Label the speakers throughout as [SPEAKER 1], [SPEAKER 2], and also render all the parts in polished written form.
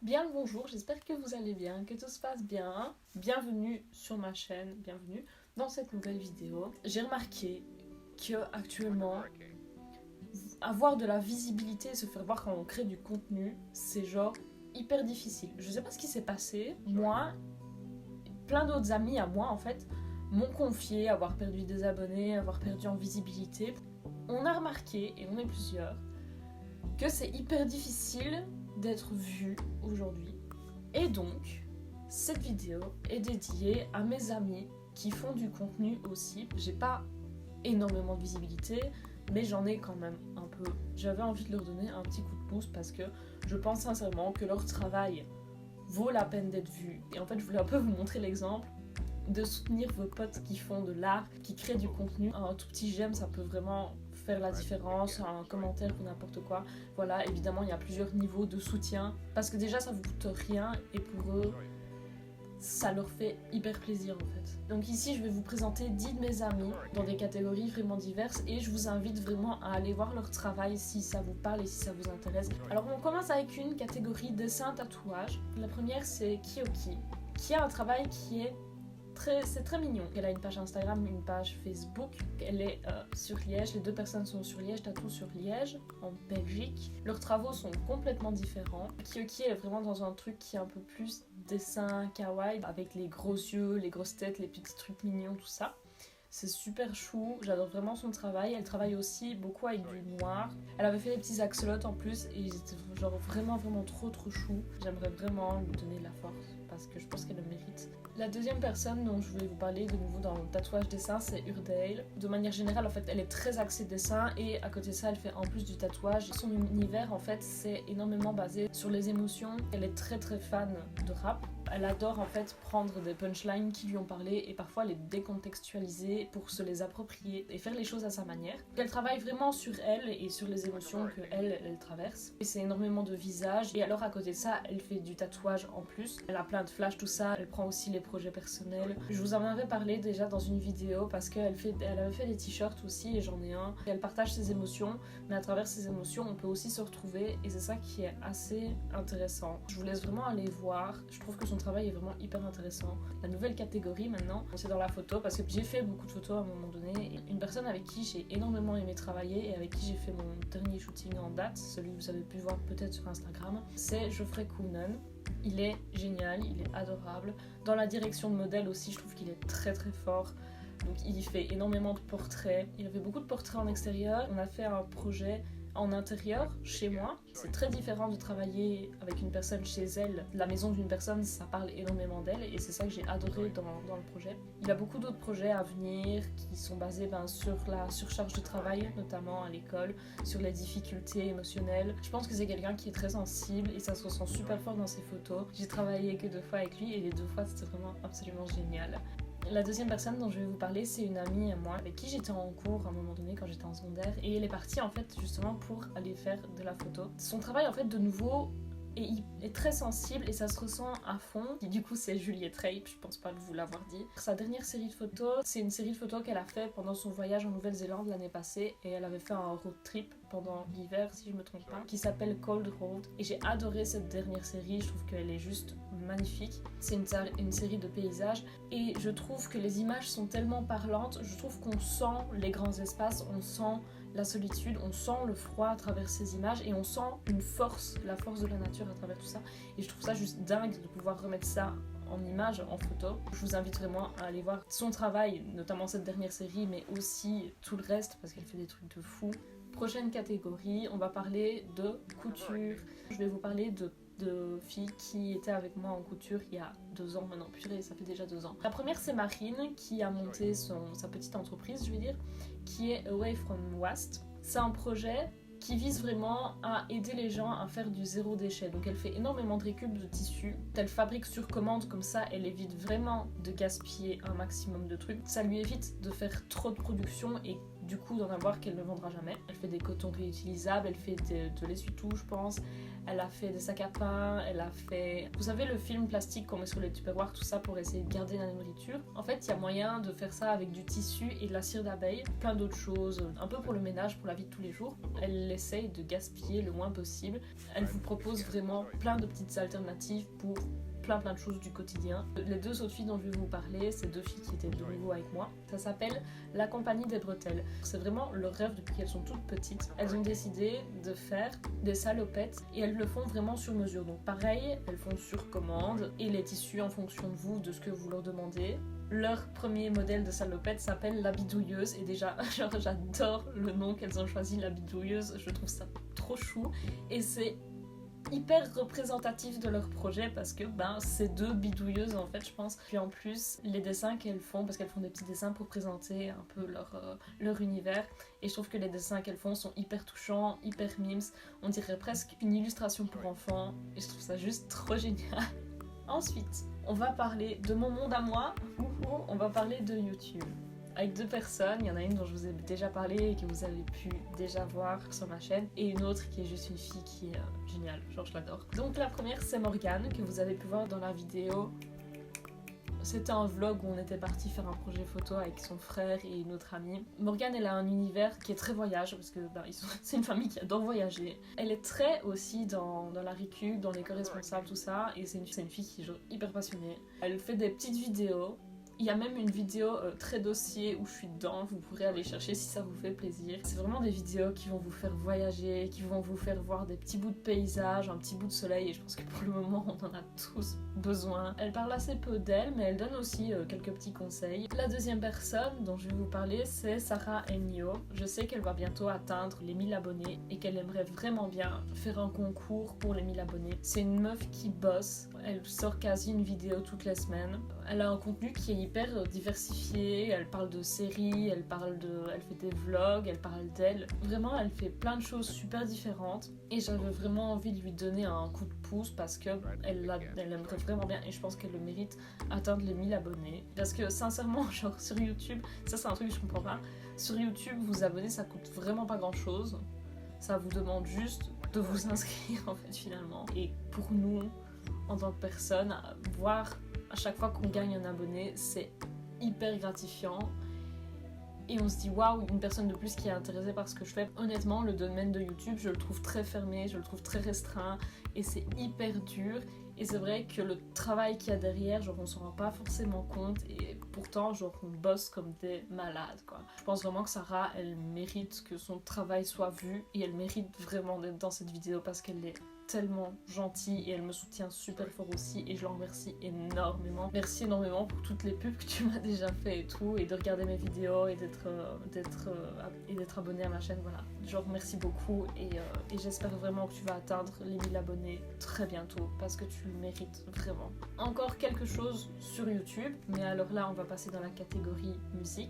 [SPEAKER 1] Bien le bonjour, j'espère que vous allez bien, que tout se passe bien. Bienvenue sur ma chaîne, bienvenue dans cette nouvelle vidéo. J'ai remarqué que actuellement, avoir de la visibilité et se faire voir quand on crée du contenu, c'est genre hyper difficile. Je sais pas ce qui s'est passé. Moi, plein d'autres amis à moi en fait, m'ont confié avoir perdu des abonnés, avoir perdu en visibilité. On a remarqué, et on est plusieurs, que c'est hyper difficile d'être vu aujourd'hui. Et donc, cette vidéo est dédiée à mes amis qui font du contenu aussi. J'ai pas énormément de visibilité, mais j'en ai quand même un peu. J'avais envie de leur donner un petit coup de pouce parce que je pense sincèrement que leur travail vaut la peine d'être vu. Et en fait, je voulais un peu vous montrer l'exemple de soutenir vos potes qui font de l'art, qui créent du contenu. Un tout petit j'aime, ça peut vraiment faire la différence, un commentaire ou n'importe quoi. Voilà, évidemment, il y a plusieurs niveaux de soutien parce que déjà, ça vous coûte rien et pour eux, ça leur fait hyper plaisir en fait. Donc ici, je vais vous présenter 10 de mes amis dans des catégories vraiment diverses et je vous invite vraiment à aller voir leur travail si ça vous parle et si ça vous intéresse. Alors on commence avec une catégorie dessin tatouage. La première, c'est Kiyoki, qui a un travail qui est c'est très mignon. Elle a une page Instagram, une page Facebook. Elle est sur Liège. Les deux personnes sont sur Liège, tatou sur Liège, en Belgique. Leurs travaux sont complètement différents. Kiyoki est vraiment dans un truc qui est un peu plus dessin kawaii, avec les gros yeux, les grosses têtes, les petits trucs mignons, tout ça. C'est super chou, j'adore vraiment son travail. Elle travaille aussi beaucoup avec du noir. Elle avait fait des petits axolotes en plus et ils étaient genre vraiment trop chou. J'aimerais vraiment lui donner de la force parce que je pense qu'elle le mérite. La deuxième personne dont je voulais vous parler de nouveau dans le tatouage dessin, c'est Urdale. De manière générale, en fait, elle est très axée dessin et à côté de ça, elle fait en plus du tatouage. Son univers, en fait, c'est énormément basé sur les émotions. Elle est très fan de rap. Elle adore en fait prendre des punchlines qui lui ont parlé et parfois les décontextualiser pour se les approprier et faire les choses à sa manière. Elle travaille vraiment sur elle et sur les émotions que elle traverse. Et c'est énormément de visages. Et alors à côté de ça, elle fait du tatouage en plus. Elle a plein de flashs, tout ça. Elle prend aussi les projets personnels. Je vous en avais parlé déjà dans une vidéo parce qu'elle avait fait des t-shirts aussi et j'en ai un. Et elle partage ses émotions, mais à travers ses émotions, on peut aussi se retrouver et c'est ça qui est assez intéressant. Je vous laisse vraiment aller voir. Je trouve que son travail est vraiment hyper intéressant. La nouvelle catégorie maintenant, c'est dans la photo parce que j'ai fait beaucoup de photos à un moment donné. Une personne avec qui j'ai énormément aimé travailler et avec qui j'ai fait mon dernier shooting en date, celui que vous avez pu voir peut-être sur Instagram, c'est Geoffrey Koonen. Il est génial, il est adorable. Dans la direction de modèle aussi, je trouve qu'il est très fort. Donc il fait énormément de portraits. Il a fait beaucoup de portraits en extérieur. On a fait un projet en intérieur, chez moi. C'est très différent de travailler avec une personne chez elle. La maison d'une personne, ça parle énormément d'elle et c'est ça que j'ai adoré dans le projet. Il a beaucoup d'autres projets à venir qui sont basés sur la surcharge de travail, notamment à l'école, sur les difficultés émotionnelles. Je pense que c'est quelqu'un qui est très sensible et ça se ressent super fort dans ses photos. J'ai travaillé que 2 fois avec lui et les 2 fois c'était vraiment absolument génial. La deuxième personne dont je vais vous parler, c'est une amie à moi avec qui j'étais en cours à un moment donné quand j'étais en secondaire et elle est partie en fait justement pour aller faire de la photo. Son travail en fait de nouveau est très sensible et ça se ressent à fond. Et du coup c'est Juliette Rape, je pense pas vous l'avoir dit. Sa dernière série de photos, c'est une série de photos qu'elle a fait pendant son voyage en Nouvelle-Zélande l'année passée et elle avait fait un road trip pendant l'hiver si je me trompe pas, qui s'appelle Cold Road et j'ai adoré cette dernière série, je trouve qu'elle est juste magnifique. C'est une série de paysages et je trouve que les images sont tellement parlantes, je trouve qu'on sent les grands espaces, on sent la solitude, on sent le froid à travers ces images et on sent la force de la nature à travers tout ça et je trouve ça juste dingue de pouvoir remettre ça en image, en photo. Je vous invite vraiment à aller voir son travail, notamment cette dernière série mais aussi tout le reste parce qu'elle fait des trucs de fou. Prochaine catégorie, on va parler de couture. Je vais vous parler de filles qui étaient avec moi en couture il y a 2 ans maintenant. Purée, ça fait déjà 2 ans. La première, c'est Marine qui a monté sa petite entreprise, je vais dire, qui est Away from Waste. C'est un projet qui vise vraiment à aider les gens à faire du zéro déchet. Donc elle fait énormément de récup de tissus. Elle fabrique sur commande, comme ça elle évite vraiment de gaspiller un maximum de trucs. Ça lui évite de faire trop de production et du coup d'en avoir qu'elle ne vendra jamais. Elle fait des cotons réutilisables, elle fait de l'essuie-tout, je pense. Elle a fait des sacs à pain, elle a fait... Vous savez le film plastique qu'on met sur les tupperwares, tout ça pour essayer de garder la nourriture. En fait, il y a moyen de faire ça avec du tissu et de la cire d'abeille, plein d'autres choses, un peu pour le ménage, pour la vie de tous les jours. Elle essaye de gaspiller le moins possible. Elle vous propose vraiment plein de petites alternatives pour plein de choses du quotidien. Les deux autres filles dont je vais vous parler, c'est deux filles qui étaient de nouveau avec moi. Ça s'appelle La Compagnie des Bretelles. C'est vraiment leur rêve depuis qu'elles sont toutes petites. Elles ont décidé de faire des salopettes et elles le font vraiment sur mesure. Donc pareil, elles font sur commande et les tissus en fonction de vous, de ce que vous leur demandez. Leur premier modèle de salopette s'appelle la bidouilleuse et déjà, genre, j'adore le nom qu'elles ont choisi, la bidouilleuse. Je trouve ça trop chou et c'est hyper représentatif de leur projet parce que c'est deux bidouilleuses en fait je pense. Puis en plus les dessins qu'elles font, parce qu'elles font des petits dessins pour présenter un peu leur univers, et je trouve que les dessins qu'elles font sont hyper touchants, hyper mimes, on dirait presque une illustration pour enfants et je trouve ça juste trop génial. Ensuite on va parler de mon monde à moi, on va parler de YouTube. Avec deux personnes, il y en a une dont je vous ai déjà parlé et que vous avez pu déjà voir sur ma chaîne, et une autre qui est juste une fille qui est géniale, genre je l'adore. Donc la première c'est Morgane, que vous avez pu voir dans la vidéo. C'était un vlog où on était parti faire un projet photo avec son frère et une autre amie. Morgane, elle a un univers qui est très voyage parce que c'est une famille qui adore voyager. Elle est très aussi dans la récup, dans l'éco-responsable, tout ça, et c'est une fille qui est genre hyper passionnée. Elle fait des petites vidéos. Il y a même une vidéo très dossier où je suis dedans, vous pourrez aller chercher si ça vous fait plaisir. C'est vraiment des vidéos qui vont vous faire voyager, qui vont vous faire voir des petits bouts de paysage, un petit bout de soleil, et je pense que pour le moment on en a tous besoin. Elle parle assez peu d'elle, mais elle donne aussi quelques petits conseils. La deuxième personne dont je vais vous parler, c'est Sarah Enyo. Je sais qu'elle va bientôt atteindre les 1000 abonnés et qu'elle aimerait vraiment bien faire un concours pour les 1000 abonnés. C'est une meuf qui bosse, elle sort quasi une vidéo toutes les semaines. Elle a un contenu qui est hyper diversifié, elle parle de séries, elle fait des vlogs, elle parle d'elle. Vraiment, elle fait plein de choses super différentes et j'avais vraiment envie de lui donner un coup de pouce parce que elle aimerait vraiment bien et je pense qu'elle le mérite atteindre les 1000 abonnés. Parce que sincèrement, genre sur YouTube, ça c'est un truc que je comprends pas. Sur YouTube, vous abonner, ça coûte vraiment pas grand chose. Ça vous demande juste de vous inscrire en fait finalement. Et pour nous, en tant que personne, voir à chaque fois qu'on gagne un abonné, c'est hyper gratifiant. Et on se dit waouh, une personne de plus qui est intéressée par ce que je fais. Honnêtement, le domaine de YouTube, je le trouve très fermé, je le trouve très restreint et c'est hyper dur. Et c'est vrai que le travail qu'il y a derrière, genre on s'en rend pas forcément compte et pourtant genre on bosse comme des malades quoi. Je pense vraiment que Sarah, elle mérite que son travail soit vu et elle mérite vraiment d'être dans cette vidéo parce qu'elle est tellement gentille et elle me soutient super fort aussi et je l'en remercie énormément. Merci énormément pour toutes les pubs que tu m'as déjà fait et tout, et de regarder mes vidéos et d'être abonné à ma chaîne, voilà. Genre merci beaucoup et j'espère vraiment que tu vas atteindre les 1000 abonnés très bientôt parce que tu le mérites vraiment. Encore quelque chose sur YouTube, mais alors là on va passer dans la catégorie musique.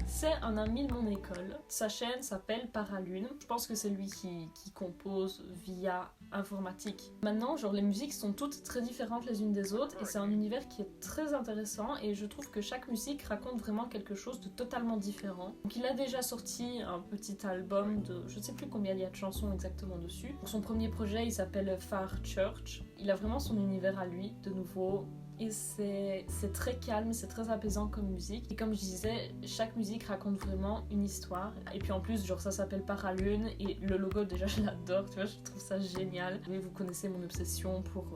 [SPEAKER 1] C'est un ami de mon école. Sa chaîne s'appelle Paralune. Je pense que c'est lui qui compose via informatique. Maintenant, genre les musiques sont toutes très différentes les unes des autres et c'est un univers qui est très intéressant et je trouve que chaque musique raconte vraiment quelque chose de totalement différent. Donc il a déjà sorti un petit album de je ne sais plus combien il y a de chansons exactement dessus. Pour son premier projet, il s'appelle Far Church. Il a vraiment son univers à lui, de nouveau. Et c'est très calme, c'est très apaisant comme musique. Et comme je disais, chaque musique raconte vraiment une histoire. Et puis en plus, genre ça s'appelle Paralune et le logo déjà je l'adore, tu vois, je trouve ça génial. Mais vous connaissez mon obsession pour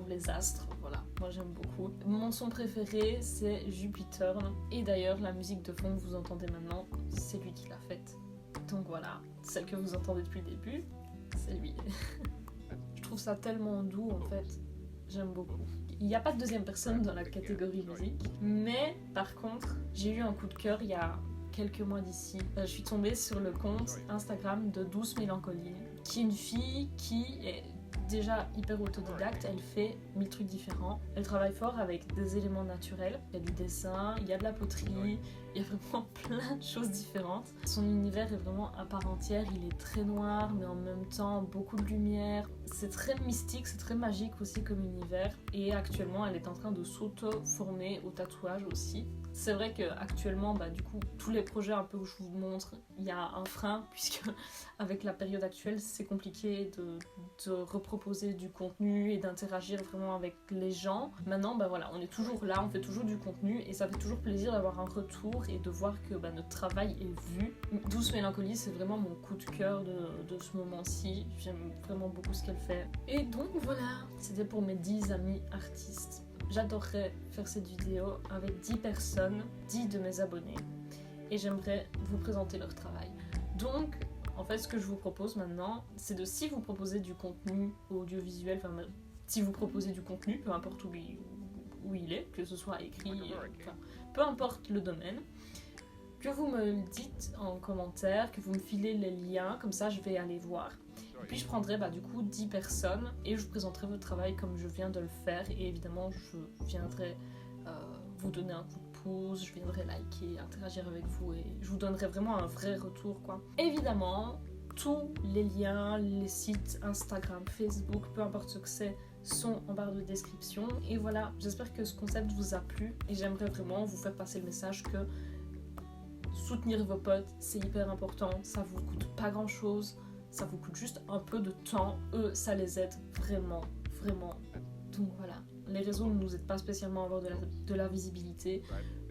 [SPEAKER 1] les astres, voilà, moi j'aime beaucoup. Mon son préféré c'est Jupiter. Et d'ailleurs la musique de fond que vous entendez maintenant, c'est lui qui l'a faite. Donc voilà, celle que vous entendez depuis le début, c'est lui. Je trouve ça tellement doux en fait, j'aime beaucoup. Il n'y a pas de deuxième personne dans la catégorie musique, mais par contre, j'ai eu un coup de cœur il y a quelques mois d'ici. Je suis tombée sur le compte Instagram de Douce Mélancolie, qui est une fille qui est déjà hyper autodidacte, elle fait 1000 trucs différents. Elle travaille fort avec des éléments naturels. Il y a du dessin, il y a de la poterie, il y a vraiment plein de choses différentes. Son univers est vraiment à part entière, il est très noir mais en même temps beaucoup de lumière. C'est très mystique, c'est très magique aussi comme univers. Et actuellement elle est en train de s'auto-former au tatouage aussi. C'est vrai qu'actuellement, du coup, tous les projets un peu que je vous montre, il y a un frein, puisque avec la période actuelle, c'est compliqué de reproposer du contenu et d'interagir vraiment avec les gens. Maintenant, voilà, on est toujours là, on fait toujours du contenu, et ça fait toujours plaisir d'avoir un retour et de voir que notre travail est vu. Douce Mélancolie, c'est vraiment mon coup de cœur de ce moment-ci. J'aime vraiment beaucoup ce qu'elle fait. Et donc voilà, c'était pour mes 10 amis artistes. J'adorerais faire cette vidéo avec 10 personnes, 10 de mes abonnés, et j'aimerais vous présenter leur travail. Donc, en fait, ce que je vous propose maintenant, c'est de, si vous proposez du contenu audiovisuel, enfin, si vous proposez du contenu, peu importe où il est, que ce soit écrit, peu importe le domaine, que vous me le dites en commentaire, que vous me filez les liens, comme ça je vais aller voir. Et puis je prendrai du coup 10 personnes et je vous présenterai votre travail comme je viens de le faire. Et évidemment, je viendrai vous donner un coup de pouce, je viendrai liker, interagir avec vous et je vous donnerai vraiment un vrai retour, quoi. Évidemment, tous les liens, les sites Instagram, Facebook, peu importe ce que c'est, sont en barre de description. Et voilà, j'espère que ce concept vous a plu et j'aimerais vraiment vous faire passer le message que soutenir vos potes, c'est hyper important, ça vous coûte pas grand chose, ça vous coûte juste un peu de temps, eux ça les aide vraiment, vraiment. Donc voilà, les réseaux ne nous aident pas spécialement à avoir de la visibilité,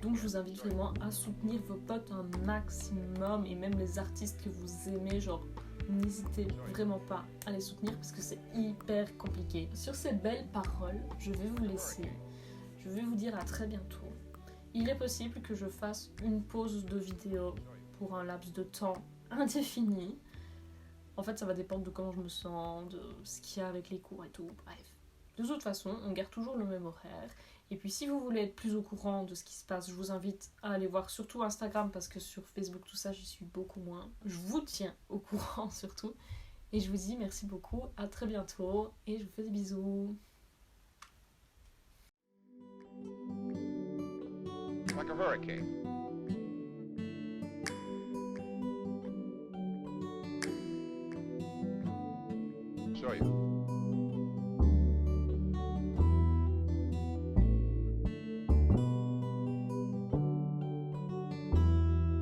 [SPEAKER 1] donc je vous invite vraiment à soutenir vos potes un maximum et même les artistes que vous aimez, genre n'hésitez vraiment pas à les soutenir parce que c'est hyper compliqué. Sur ces belles paroles, je vais vous laisser, je vais vous dire à très bientôt. Il est possible que je fasse une pause de vidéo pour un laps de temps indéfini. En fait, ça va dépendre de comment je me sens, de ce qu'il y a avec les cours et tout, bref. De toute façon, on garde toujours le même horaire. Et puis si vous voulez être plus au courant de ce qui se passe, je vous invite à aller voir surtout Instagram parce que sur Facebook, tout ça, j'y suis beaucoup moins. Je vous tiens au courant surtout. Et je vous dis merci beaucoup, à très bientôt et je vous fais des bisous.
[SPEAKER 2] Like a hurricane. Show you.